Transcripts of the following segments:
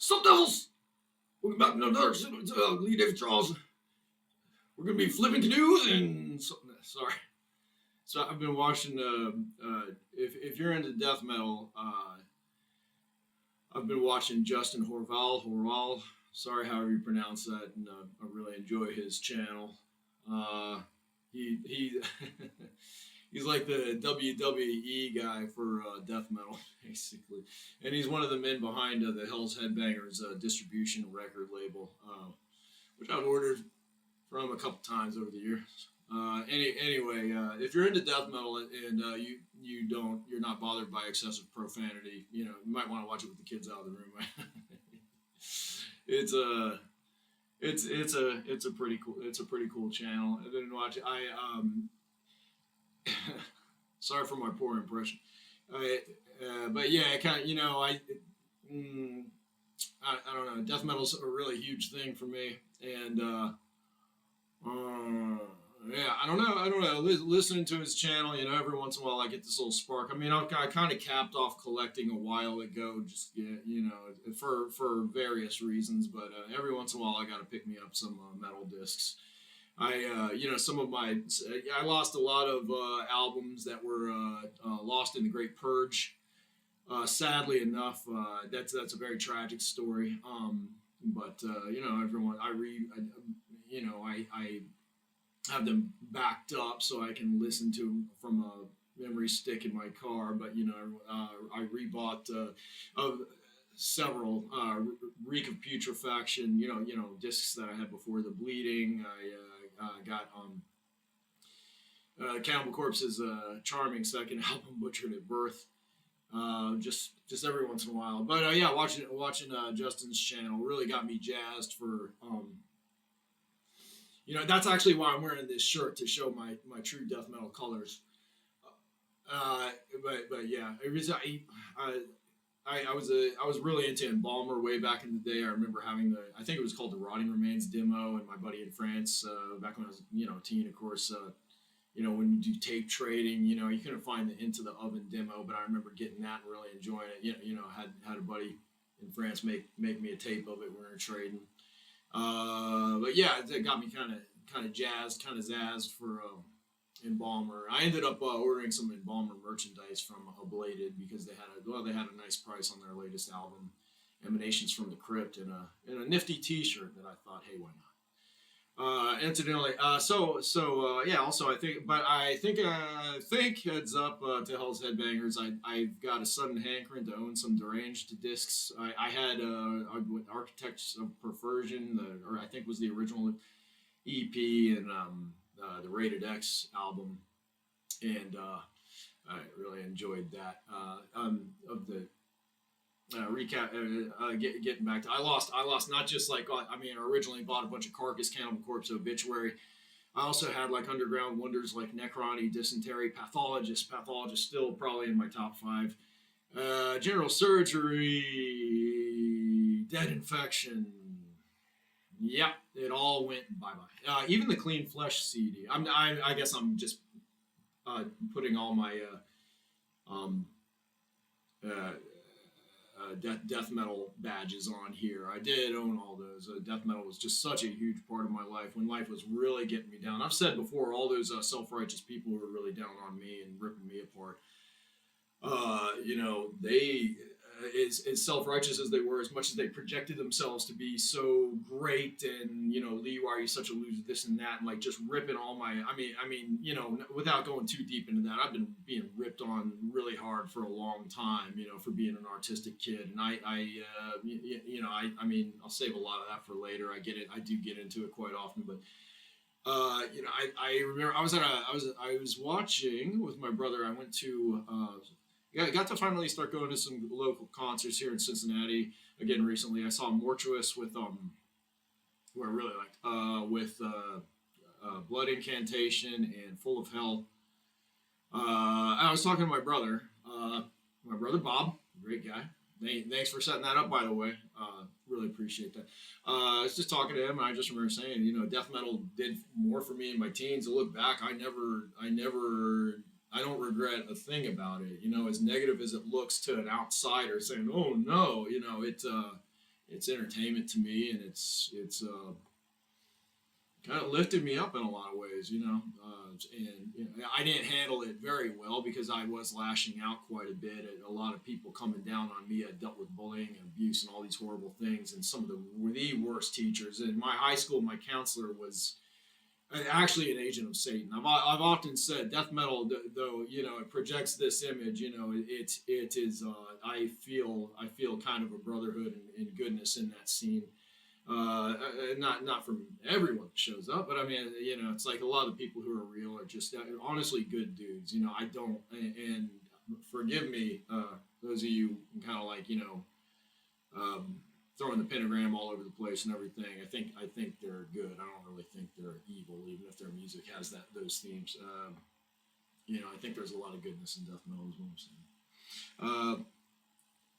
Sup, Devils? Welcome back to another Lee David Charles. We're going to be flipping canoes and something. Sorry. So I've been watching, if you're into death metal, I've been watching Justin Horval. Sorry, however you pronounce that, and I really enjoy his channel. He he's like the WWE guy for death metal, basically, and he's one of the men behind the Hell's Headbangers distribution record label, which I've ordered from a couple times over the years. Anyway, if you're into death metal and you're not bothered by excessive profanity, you might want to watch it with the kids out of the room. It's a pretty cool channel. I've been watching. Sorry for my poor impression. But yeah, I kind of I don't know. Death metal's a really huge thing for me, and yeah, I don't know. Listening to his channel, every once in a while I get this little spark. I mean, I kind of capped off collecting a while ago, just for various reasons. But every once in a while I got to pick me up some metal discs. Some of my I lost a lot of albums that were lost in the Great Purge. Sadly enough, that's a very tragic story. But everyone I have them backed up so I can listen to from a memory stick in my car. But I rebought several Reek of Putrefaction, discs that I had before the Bleeding. I got Cannibal Corpse's charming second album, Butchered at Birth. Just every once in a while. But yeah, watching Justin's channel really got me jazzed for that's actually why I'm wearing this shirt, to show my true death metal colors. But yeah, it was I was really into Embalmer way back in the day. I remember having I think it was called the Rotting Remains demo, and my buddy in France back when I was a teen, of course. When you do tape trading, you couldn't find the Into the Oven demo, but I remember getting that and really enjoying it. Had a buddy in France make me a tape of it. We were trading. But yeah, it got me kind of jazzed, kind of zazzed for Embalmer. I ended up ordering some Embalmer merchandise from Ablated because they had a nice price on their latest album, Emanations from the Crypt, and a nifty T-shirt that I thought, hey, why not? Incidentally, yeah. Also, I think heads up to Hell's Headbangers. I've got a sudden hankering to own some Deranged discs. I had Architects of Perversion, or I think was the original EP, and the Rated X album, and I really enjoyed that. Of the recap, getting back to, I lost not just I originally bought a bunch of Carcass, Cannibal Corpse, Obituary. I also had Underground Wonders like Necrony, Dysentery, Pathologist still probably in my top 5. General Surgery, Dead Infection. Yep, it all went bye-bye. Even the Clean Flesh CD. I guess I'm just putting all my death metal badges on here. I did own all those. Death metal was just such a huge part of my life when life was really getting me down. I've said before, all those self-righteous people who were really down on me and ripping me apart. They, as self-righteous as they were, as much as they projected themselves to be so great, and Lee, why are you such a loser, this and that, and just ripping all my, without going too deep into that, I've been being ripped on really hard for a long time, for being an artistic kid, and I'll save a lot of that for later. I do get into it quite often, but I remember I was watching with my brother. I went to I got to finally start going to some local concerts here in Cincinnati again recently. I saw Mortuous with who I really liked, with Blood Incantation and Full of Hell. I was talking to my brother Bob, great guy. Thanks for setting that up, by the way. Really appreciate that. I was just talking to him, and I just remember saying, death metal did more for me in my teens. To look back, I don't regret a thing about it. As negative as it looks to an outsider saying, "Oh no," it's entertainment to me, and it's kind of lifted me up in a lot of ways, and I didn't handle it very well because I was lashing out quite a bit at a lot of people coming down on me. I dealt with bullying and abuse and all these horrible things, and some of the worst teachers. In my high school, my counselor was actually an agent of Satan. I've often said death metal, though, it projects this image. It is. I feel kind of a brotherhood and goodness in that scene. Not from everyone that shows up, but I mean, it's like a lot of the people who are real are just honestly good dudes. I don't, and forgive me, those of you kind of like, throwing the pentagram all over the place and everything. I think they're good. I don't really think they're evil, even if their music has those themes. I think there's a lot of goodness in death metal, is what I'm saying.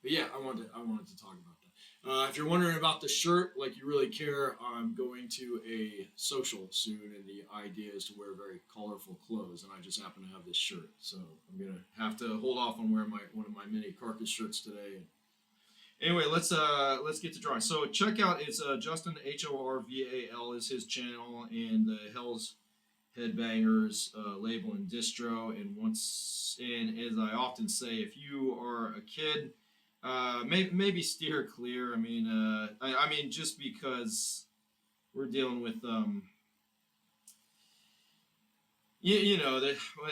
But yeah, I wanted to talk about that. If you're wondering about the shirt, like you really care, I'm going to a social soon, and the idea is to wear very colorful clothes, and I just happen to have this shirt, so I'm gonna have to hold off on wearing one of my mini Carcass shirts today. Anyway, let's get to drawing. So check out, it's Justin Horval is his channel, and the Hell's Headbangers label and distro. And as I often say, if you are a kid, maybe steer clear. I mean, just because we're dealing with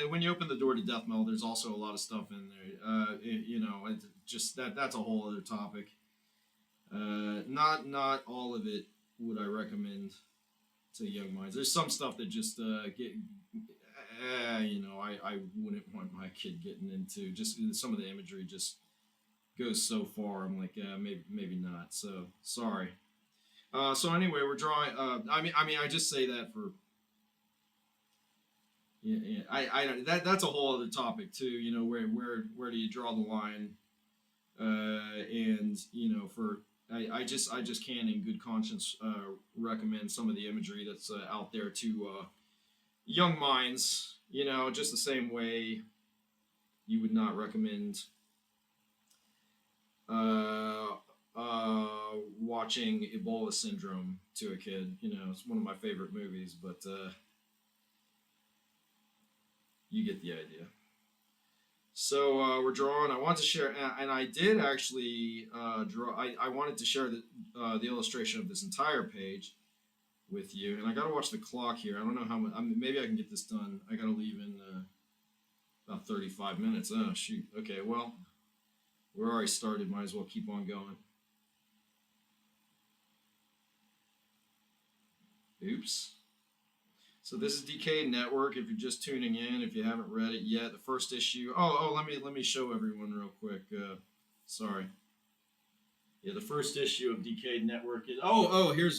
when you open the door to death metal, there's also a lot of stuff in there. It's just that's a whole other topic. Not all of it would I recommend to young minds. There's some stuff that just I wouldn't want my kid getting into. Just some of the imagery just goes so far. I'm like, maybe not. So sorry. So anyway, we're drawing. I just say that for. Yeah. That's a whole other topic too. Where do you draw the line? And I just can't in good conscience recommend some of the imagery that's out there to young minds. Just the same way you would not recommend watching Ebola Syndrome to a kid. It's one of my favorite movies, but you get the idea. So we're drawing. I want to share, and I did actually draw. I wanted to share the illustration of this entire page with you, and I got to watch the clock here. I don't know how much. Maybe I can get this done. I got to leave in about 35 minutes. Oh shoot. Okay. Well, we're already started. Might as well keep on going. Oops. So this is Decayed Network. If you're just tuning in, if you haven't read it yet, the first issue. Let me show everyone real quick. Sorry. Yeah, the first issue of Decayed Network is.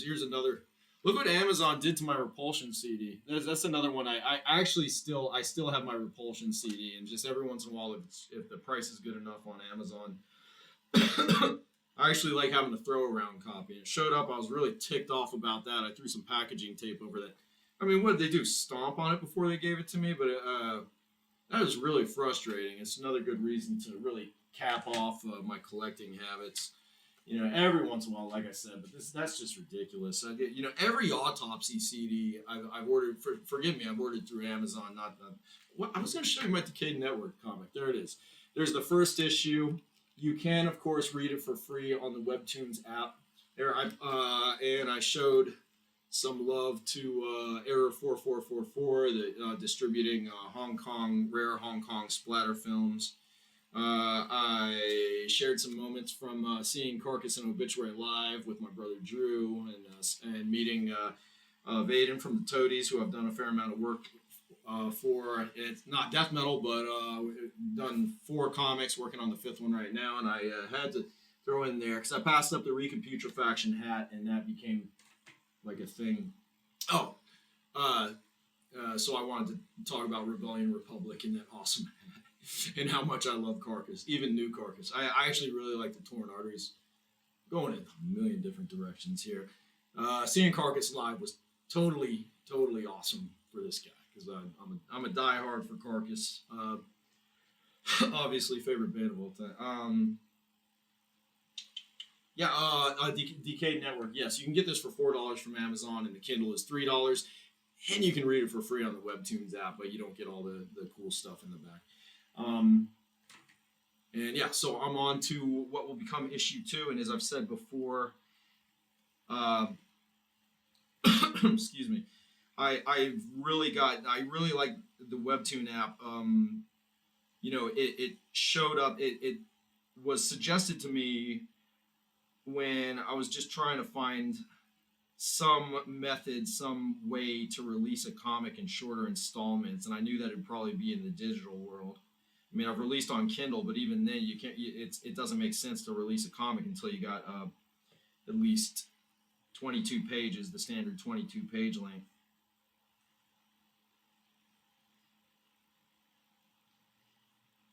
Here's another. Look what Amazon did to my Repulsion CD. That's another one. I actually still have my Repulsion CD, and just every once in a while, if the price is good enough on Amazon. I actually like having a throw around copy. It showed up. I was really ticked off about that. I threw some packaging tape over that. I mean, what did they do? Stomp on it before they gave it to me? But that was really frustrating. It's another good reason to really cap off my collecting habits. Every once in a while, like I said, but that's just ridiculous. Every autopsy CD I've ordered. Forgive me, I've ordered through Amazon. I was going to show you my Decayed Network comic. There it is. There's the first issue. You can, of course, read it for free on the Webtoons app. And I showed some love to Error 4444, the distributing rare Hong Kong splatter films. I shared some moments from seeing Carcass and Obituary live with my brother Drew, and meeting Vaden from the Toadies, who I've done a fair amount of work for. It's not death metal, but we've done 4 comics, working on the 5th one right now, and I had to throw in there because I passed up the Recomputrafaction hat, and that became like a thing. So I wanted to talk about Rebellion Republic and that awesome hat, and how much I love Carcass, even new Carcass. I actually really like the Torn Arteries. Going in a million different directions here. Seeing Carcass live was totally awesome for this guy, because I'm a diehard for Carcass. Obviously, favorite band of all time. Yeah, Decayed Network. Yes, you can get this for $4 from Amazon, and the Kindle is $3, and you can read it for free on the Webtoons app, but you don't get all the cool stuff in the back. Um, and yeah, so I'm on to what will become issue two, and as I've said before, uh, excuse me, I really like the Webtoon app. It showed up. It was suggested to me when I was just trying to find some method, some way to release a comic in shorter installments, and I knew that it'd probably be in the digital world. I mean, I've released on Kindle, but even then, you can't. It doesn't make sense to release a comic until you got at least 22 pages, the standard 22 page length.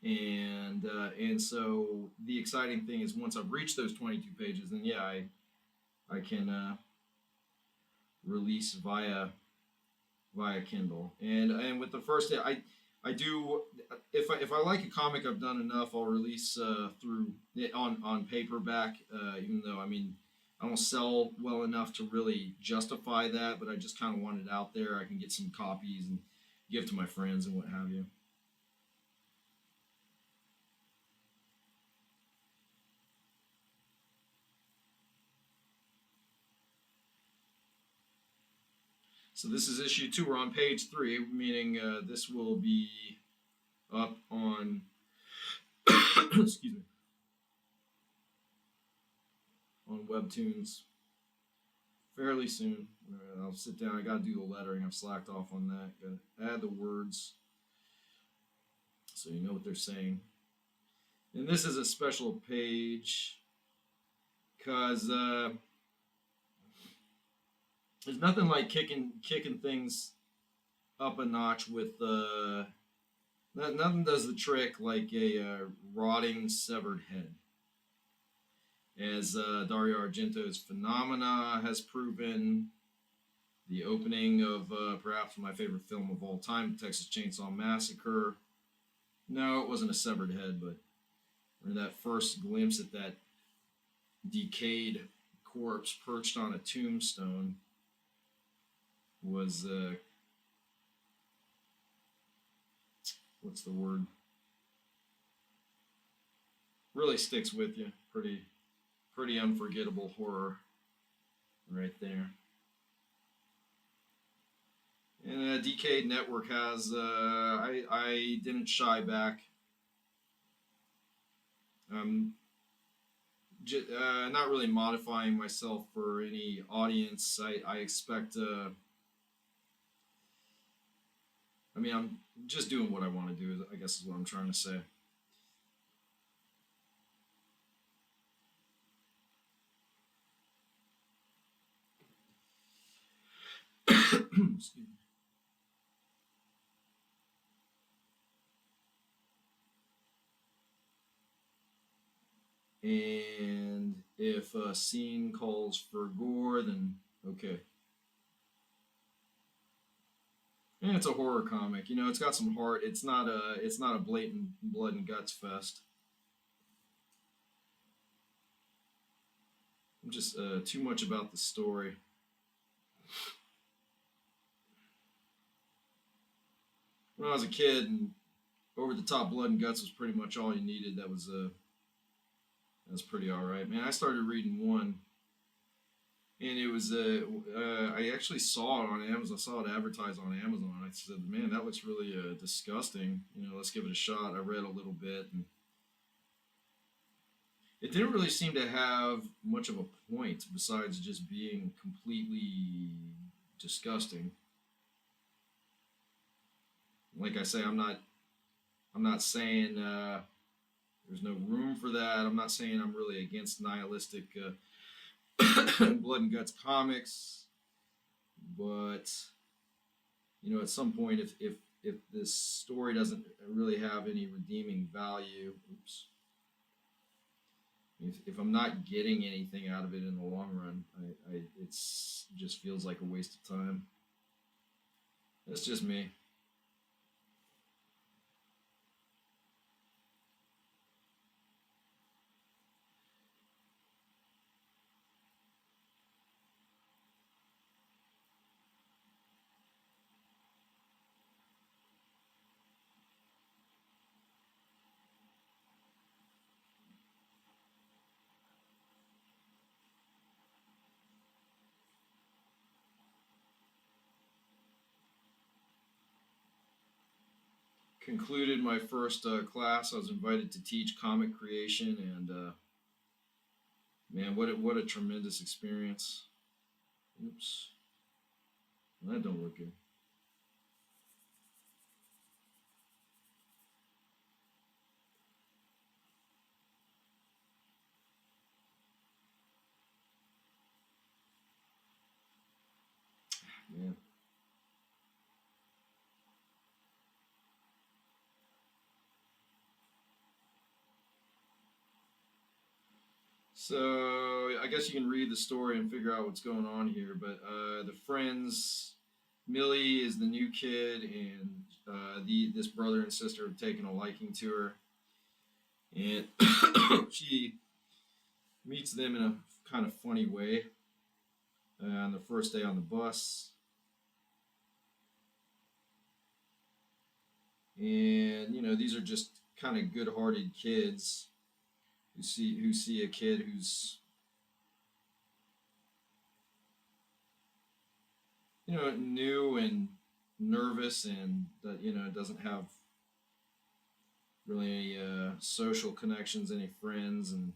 And so the exciting thing is once I've reached those 22 pages, then yeah, I can release via Kindle. And with the first, I do if I like a comic I've done enough, I'll release through on paperback. Even though I mean I don't sell well enough to really justify that, but I just kind of want it out there. I can get some copies and give to my friends and what have you. So this is issue two. We're on page three, meaning this will be up on excuse me, on Webtoons fairly soon. I'll sit down. I got to do the lettering. I've slacked off on that. Got to add the words so you know what they're saying. And this is a special page because there's nothing like kicking things up a notch with nothing does the trick like a rotting severed head. As Dario Argento's Phenomena has proven, the opening of perhaps my favorite film of all time, Texas Chainsaw Massacre. No, it wasn't a severed head, but that first glimpse at that decayed corpse perched on a tombstone was what's the word? Really sticks with you. Pretty unforgettable horror right there. And Decayed Network has I didn't shy back. Not really modifying myself for any audience. I expect. I mean, I'm just doing what I want to do. I guess is what I'm trying to say. Excuse me. And if a scene calls for gore, then okay. And it's a horror comic, you know. It's got some heart. It's not a blatant blood and guts fest. I'm just too much about the story. When I was a kid, and over the top blood and guts was pretty much all you needed. That was pretty all right, man. I started reading one, and it was I actually saw it on Amazon. I saw it advertised on Amazon. I said, "Man, that looks really disgusting." You know, let's give it a shot. I read a little bit, and it didn't really seem to have much of a point besides just being completely disgusting. Like I say, I'm not saying there's no room for that. I'm not saying I'm really against nihilistic blood and guts comics, but you know, at some point, if this story doesn't really have any redeeming value, if I'm not getting anything out of it in the long run, it just feels like a waste of time. That's just me. concluded my first class. I was invited to teach comic creation, and man, what a tremendous experience. Oops, that don't look good. Man. So I guess you can read the story and figure out what's going on here. But the friends, Millie is the new kid, and this brother and sister have taken a liking to her, and she meets them in a kind of funny way on the first day on the bus. And these are just kind of good-hearted kids who see a kid who's new and nervous, and that doesn't have really any social connections, any friends, and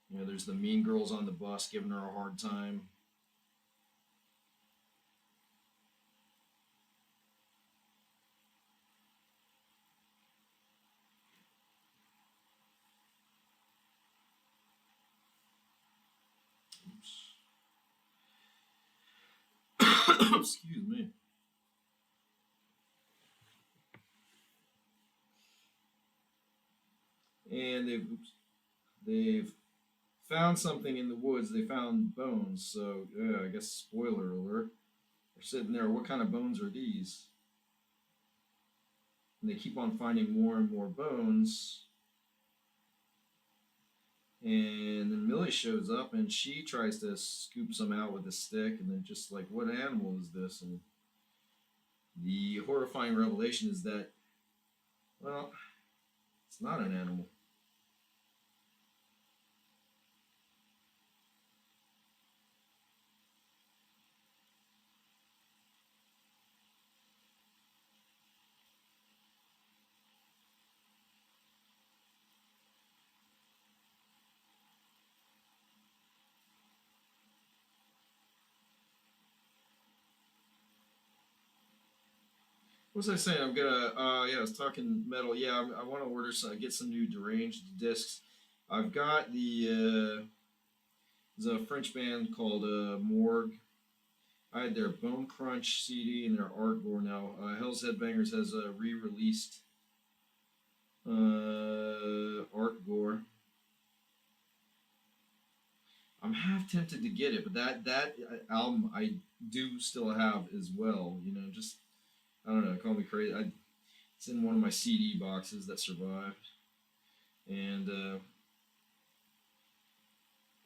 there's the mean girls on the bus giving her a hard time. Excuse me. And they've found something in the woods. They found bones. So yeah, I guess spoiler alert. They're sitting there. What kind of bones are these? And they keep on finding more and more bones. And then Millie shows up and she tries to scoop some out with a stick, and then just like, what animal is this? And the horrifying revelation is that, well, it's not an animal. What was I saying? I'm gonna. Yeah, I was talking metal. Yeah, I want to order some. Get some new deranged discs. I've got there's a French band called Morgue. I had their Bone Crunch CD and their Art Gore now. Hell's Headbangers has re-released Art Gore. I'm half tempted to get it, but that album I do still have as well. Just I don't know. Call me crazy. It's in one of my CD boxes that survived, and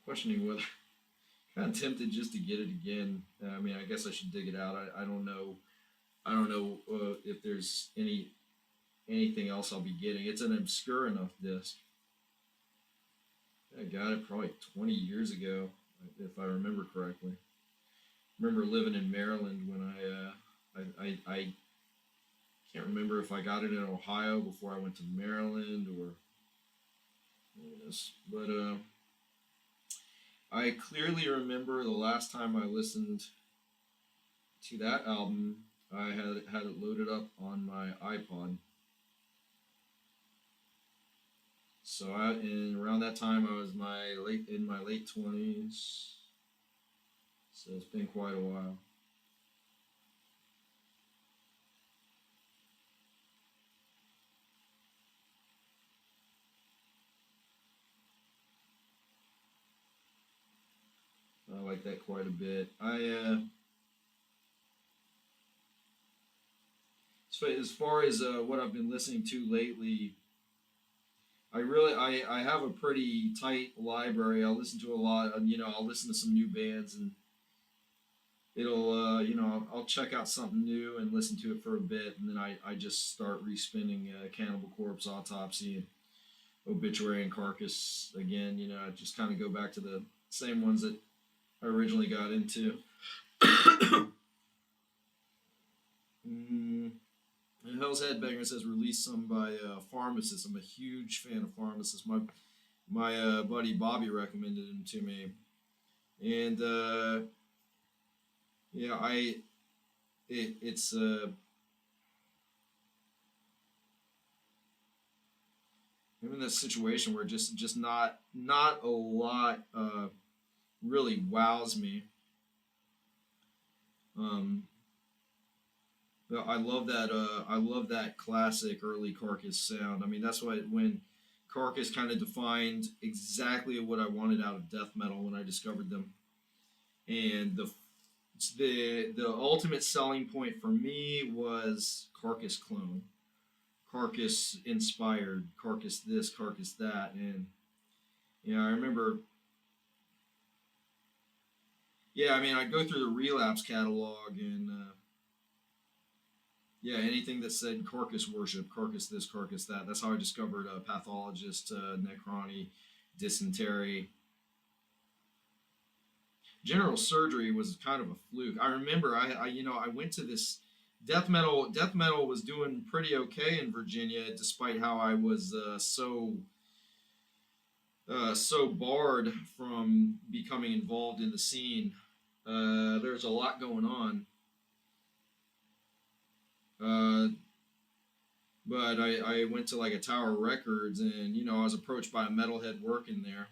questioning whether kind of tempted just to get it again. I mean, I guess I should dig it out. I don't know. I don't know if there's anything else I'll be getting. It's an obscure enough disc. I got it probably 20 years ago, if I remember correctly. I remember living in Maryland when I can't remember if I got it in Ohio before I went to Maryland or yes, but I clearly remember the last time I listened to that album. I had it loaded up on my iPod. So and around that time I was in my late 20s. So it's been quite a while. I like that quite a bit. As far as what I've been listening to lately, I have a pretty tight library. I'll listen to a lot. I'll listen to some new bands, and it'll I'll check out something new and listen to it for a bit, and then I just start respinning Cannibal Corpse, Autopsy, and Obituary and Carcass again. I just kind of go back to the same ones that I originally got into. And Hell's Headbangers has released some by Pharmacist. I'm a huge fan of Pharmacist. My buddy Bobby recommended him to me, and yeah, it's I'm in that situation where just not a lot really wows me. Um, but I love that classic early Carcass sound. I mean, that's why when Carcass kind of defined exactly what I wanted out of death metal when I discovered them, and the ultimate selling point for me was Carcass clone, Carcass inspired, Carcass this, Carcass that, and I remember. Yeah, I mean, I'd go through the Relapse catalog and yeah, anything that said Carcass worship, Carcass this, Carcass that. That's how I discovered Pathologist, Necroni, Dysentery. General Surgery was kind of a fluke. I remember I went to this death metal. Death metal was doing pretty okay in Virginia, despite how I was so barred from becoming involved in the scene. There's a lot going on. Uh, but I went to like a Tower Records, and I was approached by a metalhead working there,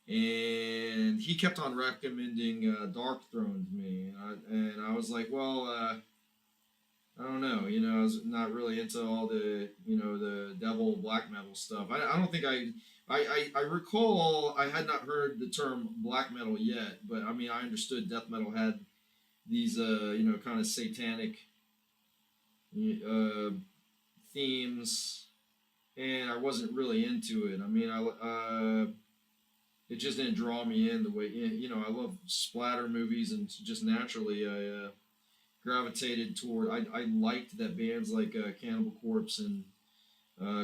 and he kept on recommending Dark Throne to me, and I was like, well, I don't know, I was not really into all the the devil black metal stuff. I don't think I recall I had not heard the term black metal yet, but I mean I understood death metal had these kind of satanic uh, themes, and I wasn't really into it. I mean, it just didn't draw me in the way I love splatter movies, and just naturally I gravitated toward. I liked that bands like Cannibal Corpse and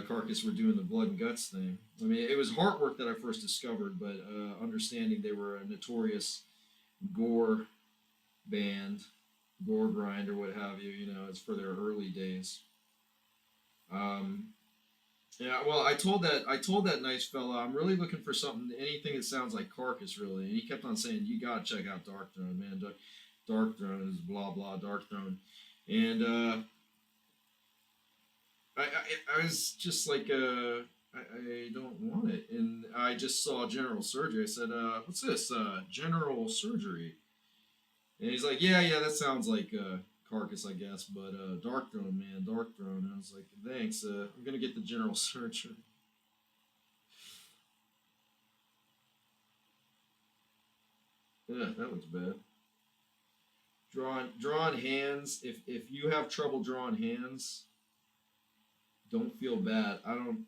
Carcass were doing the blood and guts thing. I mean, it was Heartwork that I first discovered, but understanding they were a notorious gore band, gore grind or what have you. It's for their early days. Um, yeah, well, I told that nice fella I'm really looking for something, anything that sounds like Carcass, really. And he kept on saying, "You gotta check out Dark Throne, man. Dark Throne is blah blah Dark Throne," and I was just like, I don't want it, and I just saw General Surgery. I said, "What's this? General Surgery?" And he's like, "Yeah, that sounds like Carcass, I guess, but Dark Throne, man, Dark Throne." And I was like, "Thanks. I'm gonna get the General Surgery." Yeah, that looks bad. Drawing hands. If you have trouble drawing hands, don't feel bad. I don't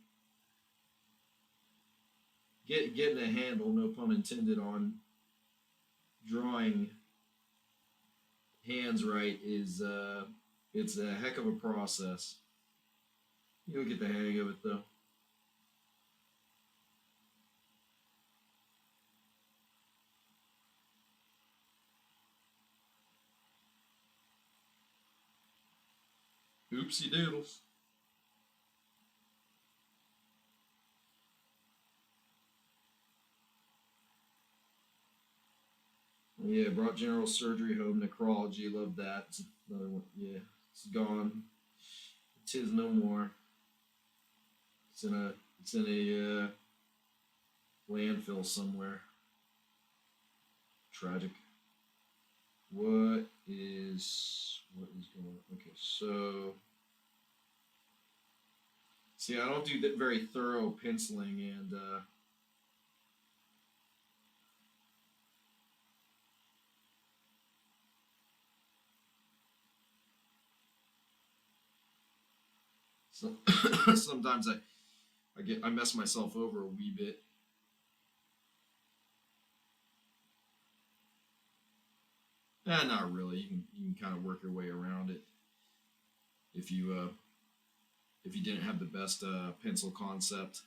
getting a handle, no pun intended, on drawing hands right is it's a heck of a process. You'll get the hang of it though. Oopsie doodles. Yeah, brought General Surgery home. Necrology, love that. It's another one. Yeah, it's gone. Tis no more. It's in a landfill somewhere. Tragic. What is going on? Okay, so see, I don't do that very thorough penciling, and so sometimes I mess myself over a wee bit. Not really. You can kind of work your way around it if you didn't have the best pencil concept.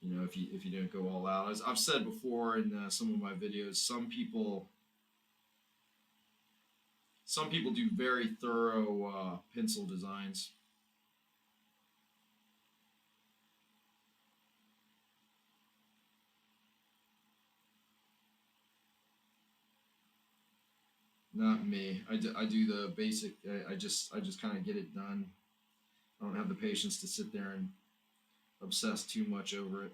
If you didn't go all out. As I've said before in some of my videos, some people do very thorough pencil designs. Not me. I do the basic. I just kind of get it done. I don't have the patience to sit there and obsess too much over it.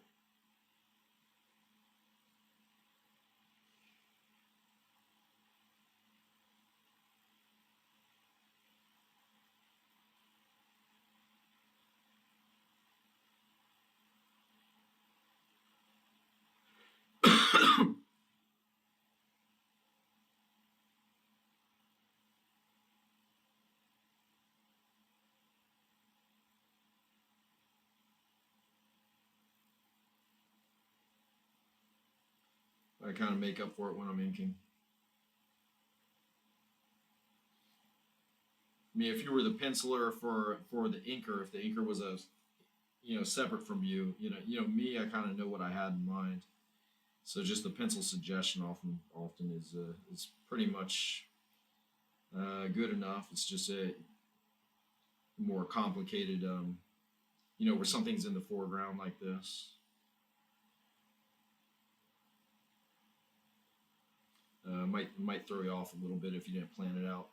I kind of make up for it when I'm inking. I mean, if you were the penciler for the inker, if the inker was a separate from you, me, I kind of know what I had in mind. So just the pencil suggestion often is pretty much good enough. It's just a more complicated, where something's in the foreground like this. Might throw you off a little bit if you didn't plan it out.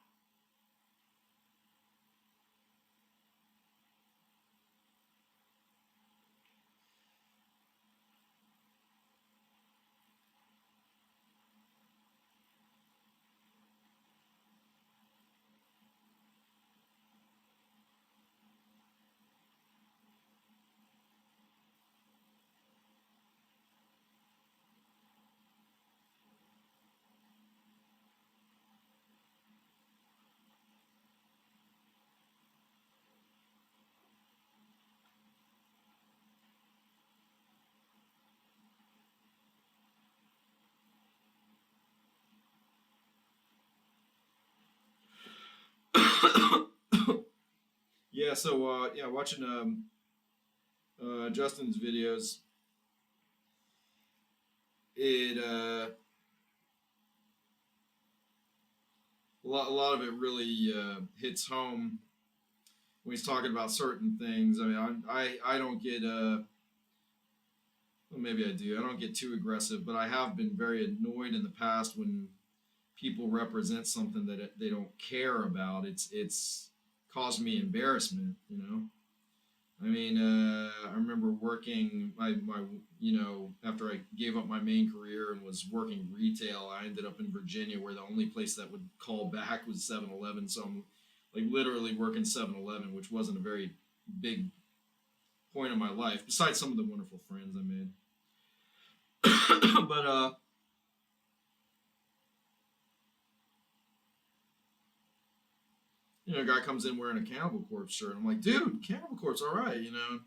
Yeah, so watching Justin's videos, it a lot of it really hits home when he's talking about certain things. I mean, I don't get well, maybe I do. I don't get too aggressive, but I have been very annoyed in the past when people represent something that they don't care about. It's caused me embarrassment. I mean, I remember working after I gave up my main career and was working retail. I ended up in Virginia, where the only place that would call back was 7-Eleven. So I'm like literally working 7-Eleven, which wasn't a very big point of my life, besides some of the wonderful friends I made. But a guy comes in wearing a Cannibal Corpse shirt. I'm like, dude, Cannibal Corpse, all right. I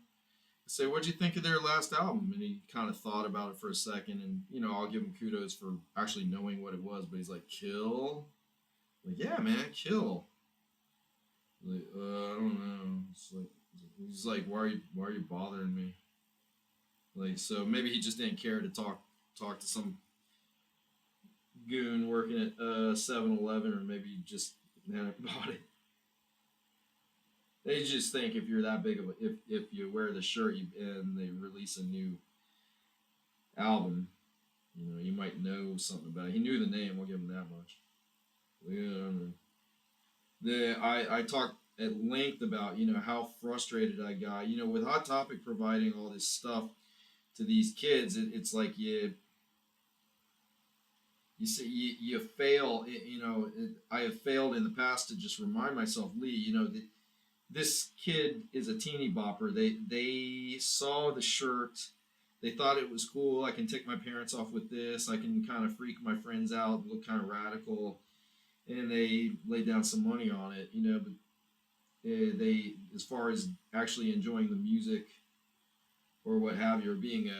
say, what'd you think of their last album? And he kind of thought about it for a second, and I'll give him kudos for actually knowing what it was. But he's like, Kill? Like, yeah, man, Kill. Like, I don't know. He's like, why are you bothering me? Like, so maybe he just didn't care to talk to some goon working at 7-Eleven, or maybe he just hadn't bought it. They just think if you're that big of if you wear the shirt and they release a new album, you might know something about it. He knew the name. I'll give him that much. Yeah, I talked at length about how frustrated I got. With Hot Topic providing all this stuff to these kids, it's like you see you fail. I have failed in the past to just remind myself, Lee. This kid is a teeny bopper. They saw the shirt. They thought it was cool. I can tick my parents off with this. I can kind of freak my friends out, look kind of radical, and they laid down some money on it. But they, as far as actually enjoying the music or what have you, or being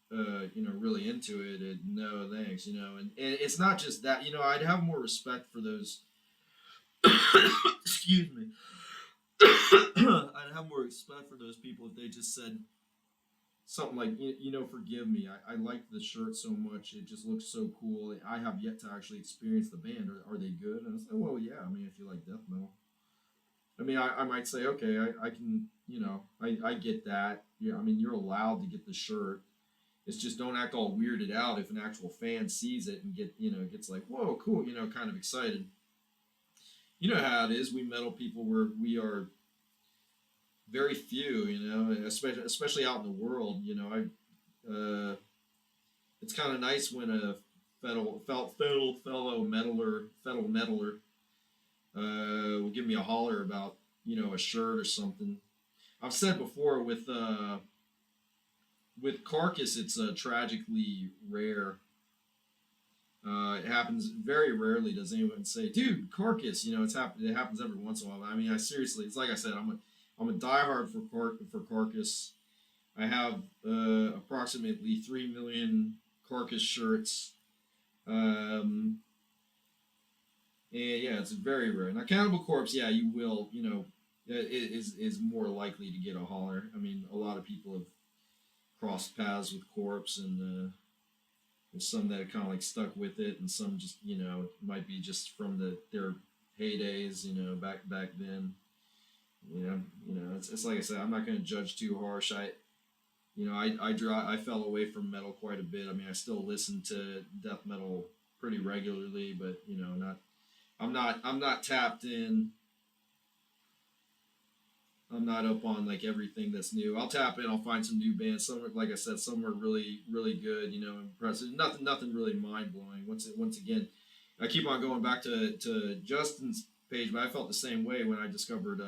really into it, no thanks. And it's not just that. I'd have more respect for those. Excuse me. I'd have more respect for those people if they just said, something like Forgive Me. I liked the shirt so much; it just looks so cool. I have yet to actually experience the band. Are they good? And I said, well, yeah. I mean, if you like death metal, I mean, I might say, okay, I can, I get that. Yeah, I mean, you're allowed to get the shirt. It's just don't act all weirded out if an actual fan sees it and gets like, whoa, cool, kind of excited. You know how it is. We metal people, we are very few, especially out in the world. It's kind of nice when a fellow metaler will give me a holler about a shirt or something. I've said before with Carcass, it's tragically rare. It happens very rarely. Does anyone say, "Dude, Carcass"? It's happened. It happens every once in a while. I mean, I seriously, it's like I said, I'm a diehard for Carcass. I have approximately 3 million Carcass shirts. And yeah, it's very rare. Now, Cannibal Corpse, yeah, you will, is more likely to get a holler. I mean, a lot of people have crossed paths with Corpse, and there's some that are kind of like stuck with it, and some just, might be just from their heydays, back then. It's like I said, I'm not going to judge too harsh. I fell away from metal quite a bit. I mean, I still listen to death metal pretty regularly, but not. I'm not tapped in. I'm not up on like everything that's new. I'll tap in. I'll find some new bands. Some, like I said, some are really, really good. Impressive. Nothing really mind blowing. Once again, I keep on going back to Justin's page, but I felt the same way when I discovered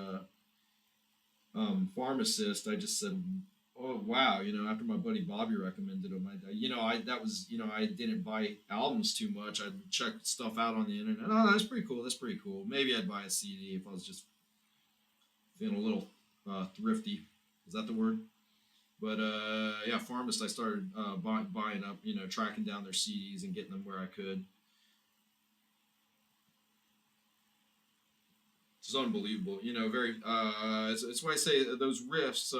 Pharmacist. I just said, oh wow, after my buddy Bobby recommended them, I didn't buy albums too much. I checked stuff out on the internet. Oh, that's pretty cool. That's pretty cool. Maybe I'd buy a CD if I was just feeling a little thrifty. Is that the word? But yeah, Pharmacist. I started buying up, tracking down their CDs and getting them where I could. It's unbelievable. Very. It's why I say those riffs.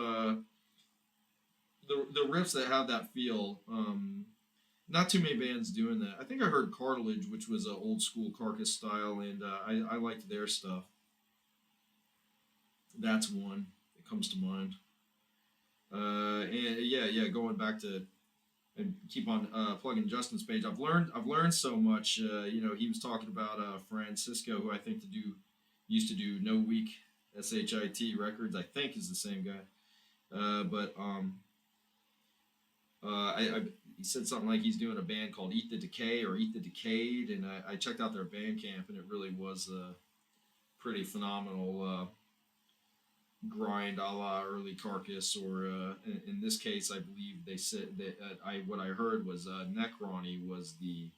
The riffs that have that feel. Not too many bands doing that. I think I heard Cartilage, which was an old school Carcass style, and I liked their stuff. That's one that comes to mind. And yeah, going back to and keep on plugging Justin's page. I've learned so much. He was talking about Francisco, who I think used to do No Week SHIT Records. I think is the same guy. But he said something like he's doing a band called Eat the Decay or Eat the Decayed, and I checked out their Bandcamp, and it really was pretty phenomenal grind a la early Carcass, or in this case, I believe they said that what I heard was Necrony was the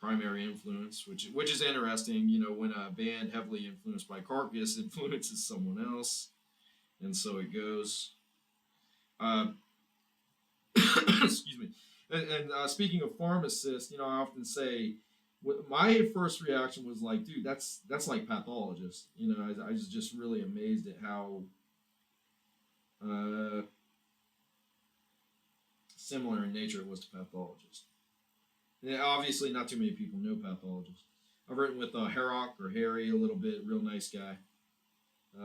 primary influence, which is interesting. When a band heavily influenced by Carcass influences someone else, and so it goes. Excuse me. And speaking of Pharmacist, I often say my first reaction was like, dude, that's like Pathologist. I was just really amazed at how similar in nature it was to Pathologist. And obviously, not too many people know Pathologist. I've written with Harrock or Harry a little bit, real nice guy.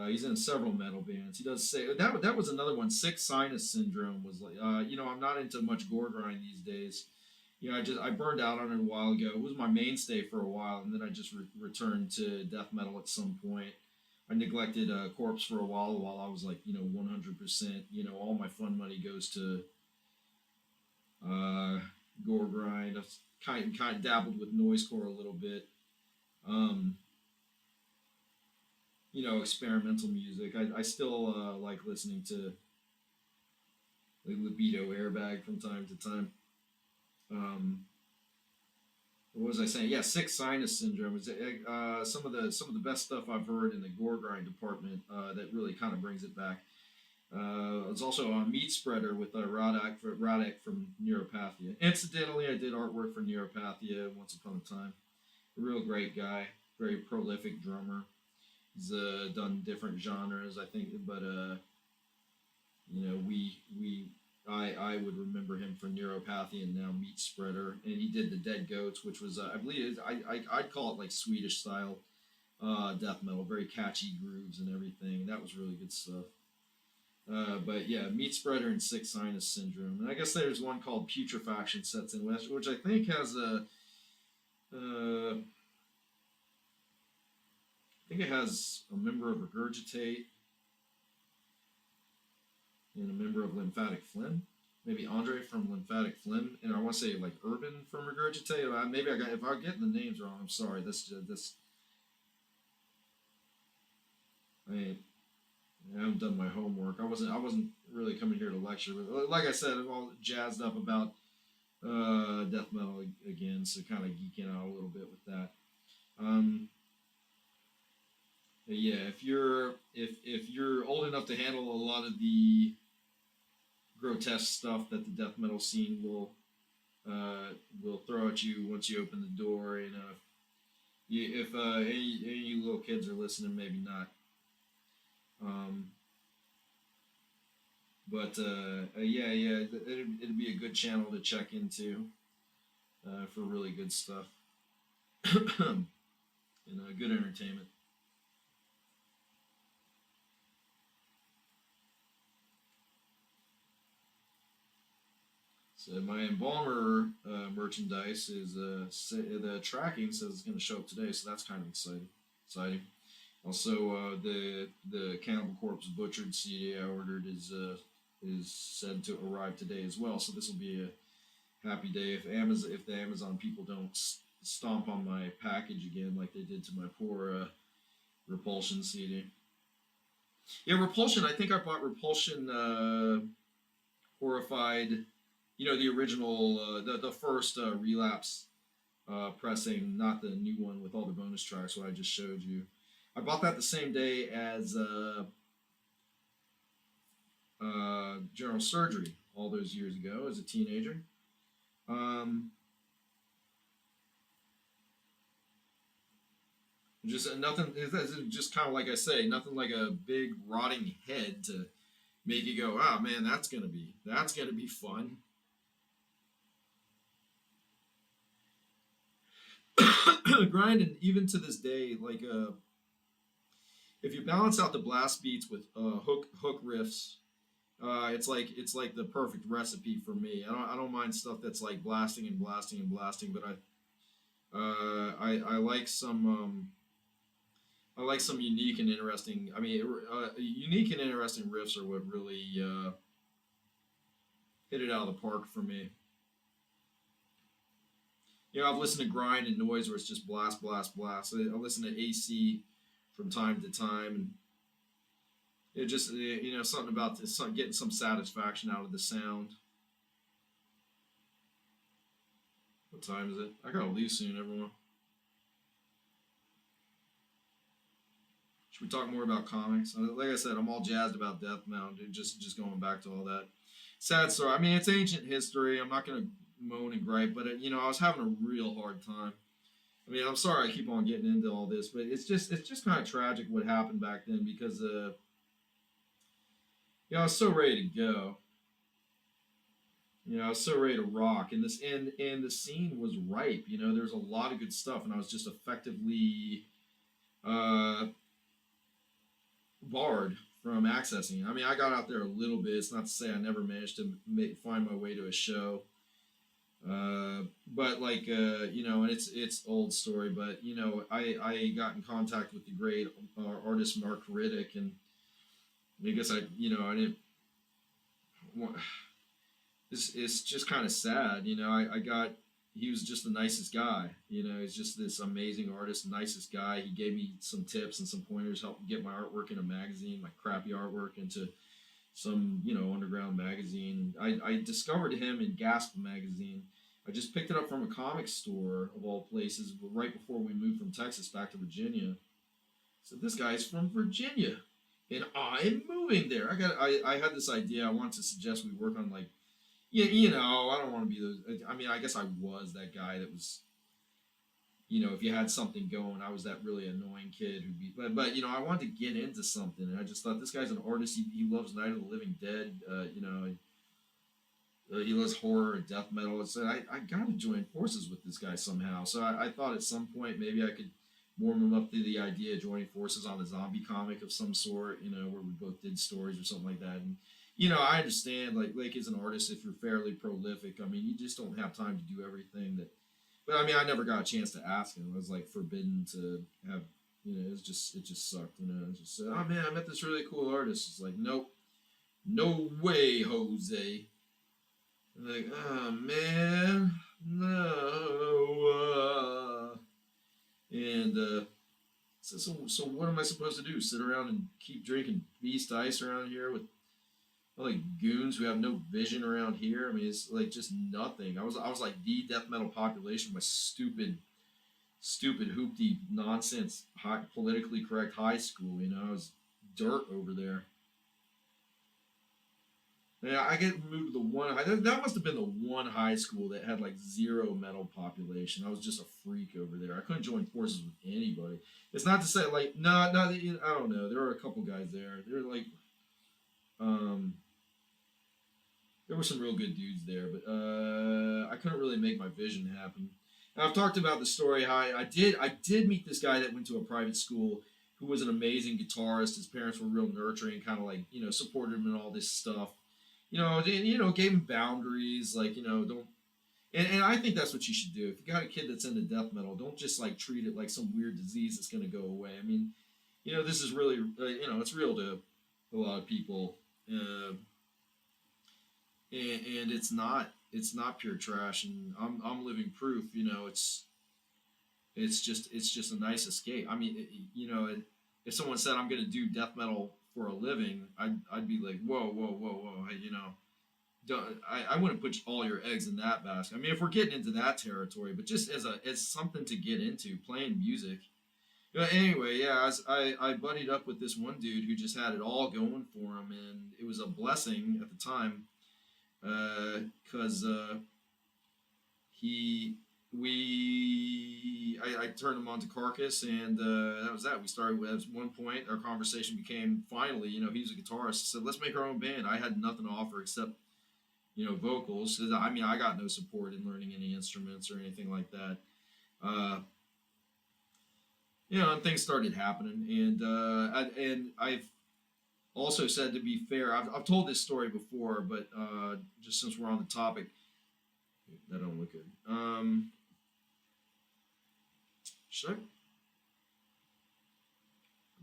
He's in several metal bands. He does say that was another one. Sick Sinus Syndrome was like, I'm not into much gore grind these days. I burned out on it a while ago. It was my mainstay for a while, and then I just returned to death metal at some point. I neglected Corpse for a while I was like, 100%. All my fun money goes to gore grind. I've kind of dabbled with noisecore a little bit. Experimental music. I still like listening to like Libido Airbag from time to time. What was I saying? Yeah, Sick Sinus Syndrome is some of the best stuff I've heard in the gore grind department. That really kind of brings it back. It's also a Meat Spreader with Rodak from Neuropathia. Incidentally, I did artwork for Neuropathia once upon a time. A real great guy, very prolific drummer. He's done different genres, I think, but You know, I would remember him for Neuropathy and now Meat Spreader, and he did the Dead Goats, which was I believe I'd call it like Swedish style death metal, very catchy grooves and everything. That was really good stuff. But yeah, Meat Spreader and Sick Sinus Syndrome, and I guess there's one called Putrefaction Sets in West, which I think has a I think it has a member of Regurgitate and a member of Lymphatic Phlegm. Maybe Andre from Lymphatic Phlegm, and I want to say like Urban from Regurgitate. Maybe I got if I'm getting the names wrong, I'm sorry. This I mean, I haven't done my homework. I wasn't really coming here to lecture, but like I said, I'm all jazzed up about death metal again, so kind of geeking out a little bit with that. Um, yeah, if you're old enough to handle a lot of the grotesque stuff that the death metal scene will throw at you once you open the door, and if any of you little kids are listening, maybe not. Um, but yeah, yeah, it'd be a good channel to check into for really good stuff and good entertainment. So my embalmer merchandise is the tracking says it's going to show up today, so that's kind of exciting. Exciting. Also, the Cannibal Corpse Butchered CD I ordered is said to arrive today as well. So this will be a happy day if the Amazon people don't stomp on my package again like they did to my poor Repulsion CD. Yeah, Repulsion. I think I bought Repulsion Horrified. You know the original, the first Relapse pressing, not the new one with all the bonus tracks. What I just showed you. I bought that the same day as General Surgery all those years ago as a teenager. Um, just nothing. It's just kind of like I say, nothing like a big rotting head to make you go, "Ah, man, that's gonna be fun." Grinding even to this day, like if you balance out the blast beats with hook riffs, it's like the perfect recipe for me. I don't mind stuff that's like blasting and blasting and blasting, but I like some unique and interesting. I mean, unique and interesting riffs are what really hit it out of the park for me. I've listened to grind and noise where it's just blast, blast, blast. I listen to AC from time to time, and it just something about this, getting some satisfaction out of the sound. What time is it? I gotta leave soon, everyone. Should we talk more about comics? Like I said, I'm all jazzed about Death Mound, dude. Just going back to all that sad story. I mean, it's ancient history. I'm not gonna moan and gripe, but I was having a real hard time. I mean, I'm sorry I keep on getting into all this, but it's just kind of tragic what happened back then because I was so ready to go. I was so ready to rock, and the scene was ripe. There's a lot of good stuff, and I was just effectively uh, barred from accessing. I mean, I got out there a little bit. It's not to say I never managed to find my way to a show, but like and it's old story. But I got in contact with the great artist Mark Riddick, and I guess I didn't. It's just kind of sad. I got he was just the nicest guy. He's just this amazing artist, nicest guy. He gave me some tips and some pointers, helped get my artwork in a magazine, my crappy artwork into some underground magazine. I discovered him in Gasp magazine. I just picked it up from a comic store of all places, right before we moved from Texas back to Virginia. So this guy's from Virginia, and I'm moving there. I had this idea. I wanted to suggest we work on like yeah, I don't want to be those. I mean, I guess I was that guy that was if you had something going, I was that really annoying kid who'd be, but I wanted to get into something, and I just thought this guy's an artist. He loves Night of the Living Dead. He loves horror and death metal. So I got to join forces with this guy somehow. So I thought at some point maybe I could warm him up to the idea of joining forces on a zombie comic of some sort, where we both did stories or something like that. And I understand like as an artist, if you're fairly prolific, I mean, you just don't have time to do everything that. But I mean, I never got a chance to ask him. I was like forbidden to have. It just sucked. It just said, oh man, I met this really cool artist. It's like, nope, no way, Jose. I'm like, oh man, no. So what am I supposed to do? Sit around and keep drinking Beast Ice around here with like goons who have no vision around here? I mean, it's like just nothing. I was like the death metal population, my stupid hoopty nonsense politically correct high school. I was dirt over there. Yeah, I get moved to the one. That must have been the one high school that had like zero metal population. I was just a freak over there. I couldn't join forces with anybody. It's not to say like no, no. I don't know. There were a couple guys there. They're like, um, there were some real good dudes there, but I couldn't really make my vision happen. And I've talked about the story how I did meet this guy that went to a private school who was an amazing guitarist. His parents were real nurturing, kind of like supported him in all this stuff. Gave him boundaries, like don't. And I think that's what you should do. If you got a kid that's into death metal, don't just like treat it like some weird disease that's going to go away. I mean, this is really, it's real to a lot of people. And it's not pure trash, and I'm living proof. It's just a nice escape. I mean, if someone said I'm going to do death metal for a living, I'd be like, whoa, whoa, whoa, whoa, hey, don't, I wouldn't put all your eggs in that basket. I mean, if we're getting into that territory, but just as something to get into, playing music. Anyway, yeah, I buddied up with this one dude who just had it all going for him, and it was a blessing at the time because he I turned him on to Carcass, and that was that. We started with at one point our conversation became finally, he was a guitarist. I said, let's make our own band. I had nothing to offer except vocals. I mean, I got no support in learning any instruments or anything like that. Uh, and things started happening, and I've also said, to be fair, I've told this story before, but just since we're on the topic, that don't look good. Should I?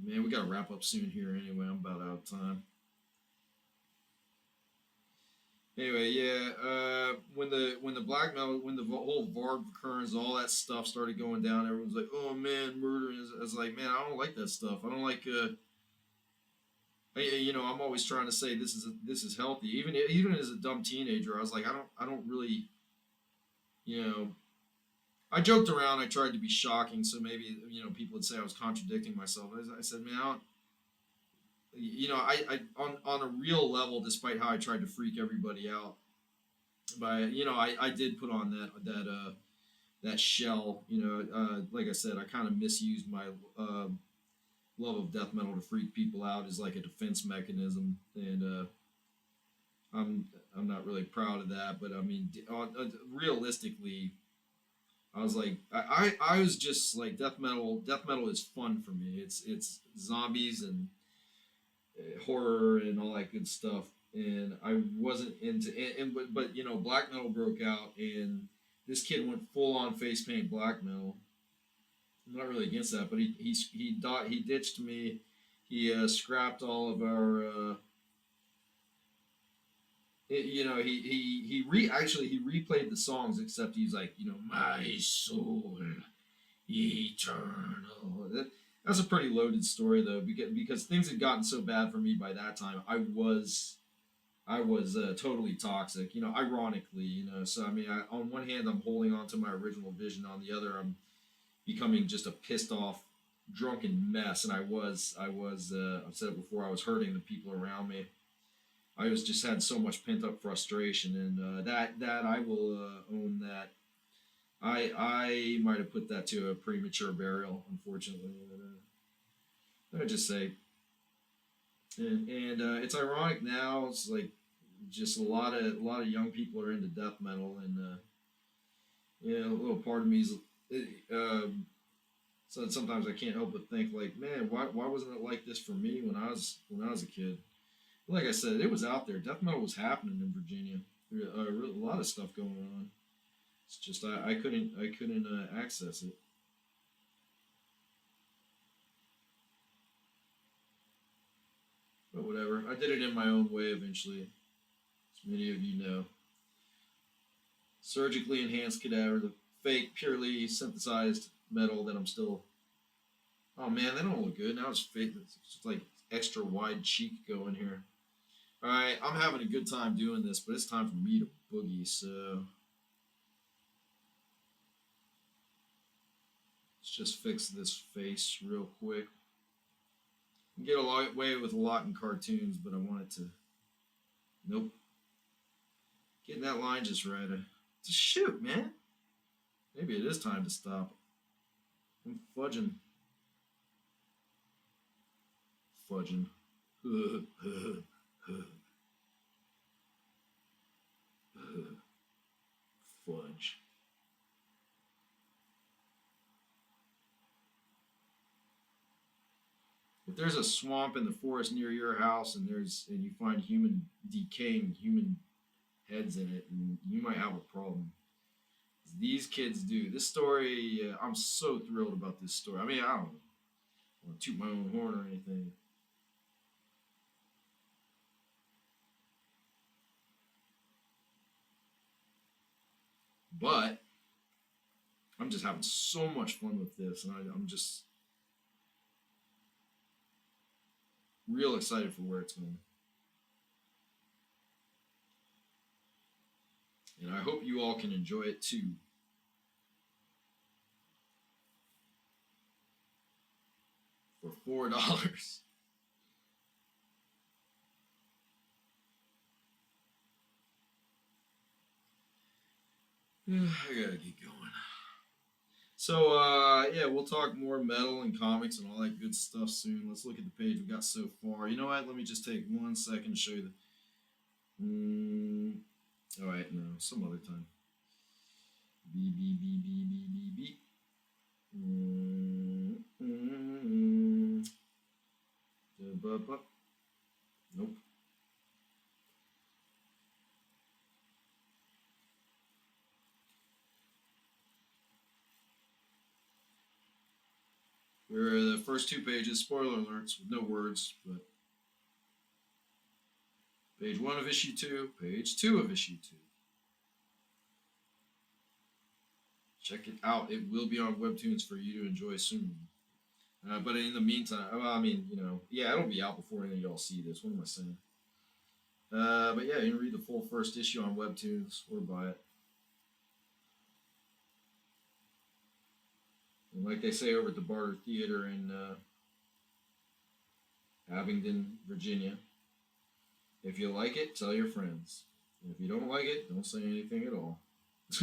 Man, we gotta wrap up soon here. Anyway, I'm about out of time. Anyway, yeah. When the black metal, when the whole Varg recurrence, all that stuff started going down, everyone's like, "Oh man, murder!" I was like, "Man, I don't like that stuff. I don't like." I'm always trying to say this is healthy. Even as a dumb teenager, I was like, I don't really, you know. I joked around. I tried to be shocking, so maybe people would say I was contradicting myself. I said, man, I don't, I on a real level, despite how I tried to freak everybody out, but I did put on that shell. Like I said, I kind of misused my love of death metal to freak people out as like a defense mechanism, and I'm not really proud of that. But I mean, realistically, I was like, I was just like death metal. Death metal is fun for me. It's zombies and horror and all that good stuff. And I wasn't into but black metal broke out, and this kid went full on face paint black metal. I'm not really against that, but he ditched me. He scrapped all of our. He replayed the songs, except he's like, my soul eternal. That's a pretty loaded story though, because things had gotten so bad for me by that time. I was totally toxic, ironically, So I mean, on one hand, I'm holding on to my original vision. On the other, I'm becoming just a pissed off, drunken mess. And I've said it before, I was hurting the people around me. I was just had so much pent up frustration, and that I will own that I might have put that to a premature burial, unfortunately. I just say, and it's ironic now. It's like just a lot of young people are into death metal, and yeah, a little part of me is. Um, so sometimes I can't help but think like, man, why wasn't it like this for me when I was a kid? Like I said, it was out there. Death metal was happening in Virginia. There a lot of stuff going on. It's just I couldn't access it. But whatever. I did it in my own way eventually, as many of you know. Surgically enhanced cadaver, the fake, purely synthesized metal that I'm still. Oh man, they don't look good. Now it's fake. It's just like extra wide cheek going here. All right, I'm having a good time doing this, but it's time for me to boogie. So let's just fix this face real quick. Get away with a lot in cartoons, but I want it to. Nope. Getting that line just right. Just shoot, man. Maybe it is time to stop. I'm fudging. Fudging. Fudge. If there's a swamp in the forest near your house and you find human decaying human heads in it, and you might have a problem. These kids do. This story, I'm so thrilled about this story. I mean, I don't want to toot my own horn or anything, but I'm just having so much fun with this, and I'm just real excited for where it's going. And I hope you all can enjoy it too. For $4. I gotta get going. So yeah, we'll talk more metal and comics and all that good stuff soon. Let's look at the page we got so far. You know what? Let me just take 1 second to show you the. All right, no, some other time. B B B B B B B. Nope. We're the first 2 pages, spoiler alerts with no words, but page 1 of issue 2, page 2 of issue 2. Check it out. It will be on Webtoons for you to enjoy soon. But in the meantime, well, I mean, yeah, it'll be out before any of y'all see this. What am I saying? But yeah, you can read the full first issue on Webtoons or buy it. And like they say over at the Barter Theater in Abingdon, Virginia, if you like it, tell your friends. And if you don't like it, don't say anything at all. It's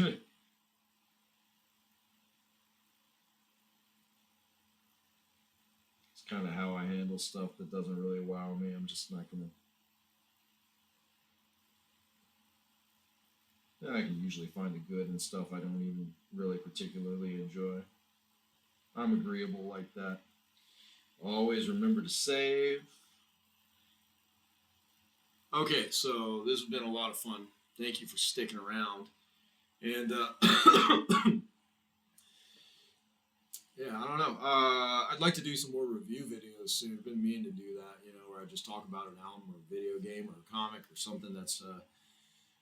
kind of how I handle stuff that doesn't really wow me. I'm just not going to. I can usually find the good in stuff I don't even really particularly enjoy. I'm agreeable like that. Always remember to save. Okay, so this has been a lot of fun. Thank you for sticking around. And yeah, I don't know. I'd like to do some more review videos soon. I've been meaning to do that, where I just talk about an album or a video game or a comic or something that's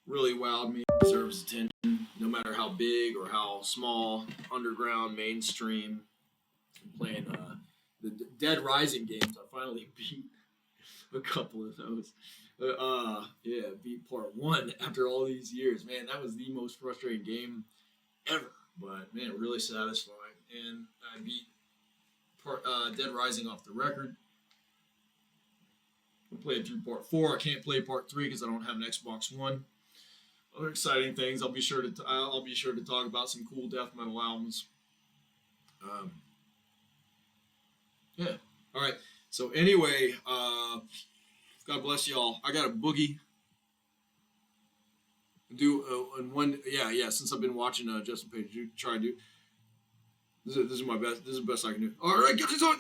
really wowed me, deserves attention, no matter how big or how small, underground, mainstream. I'm playing the Dead Rising games. I finally beat a couple of those. Yeah, beat part 1 after all these years. Man, that was the most frustrating game ever. But man, really satisfying. And I beat Dead Rising off the record. I played through part 4. I can't play part 3 because I don't have an Xbox One. other exciting things. I'll be sure to talk about some cool death metal albums. Um, yeah. All right. So anyway, God bless y'all. I got a boogie. And one, yeah. Since I've been watching Justin Page, try to do. This is my best. This is the best I can do. All right, get this on.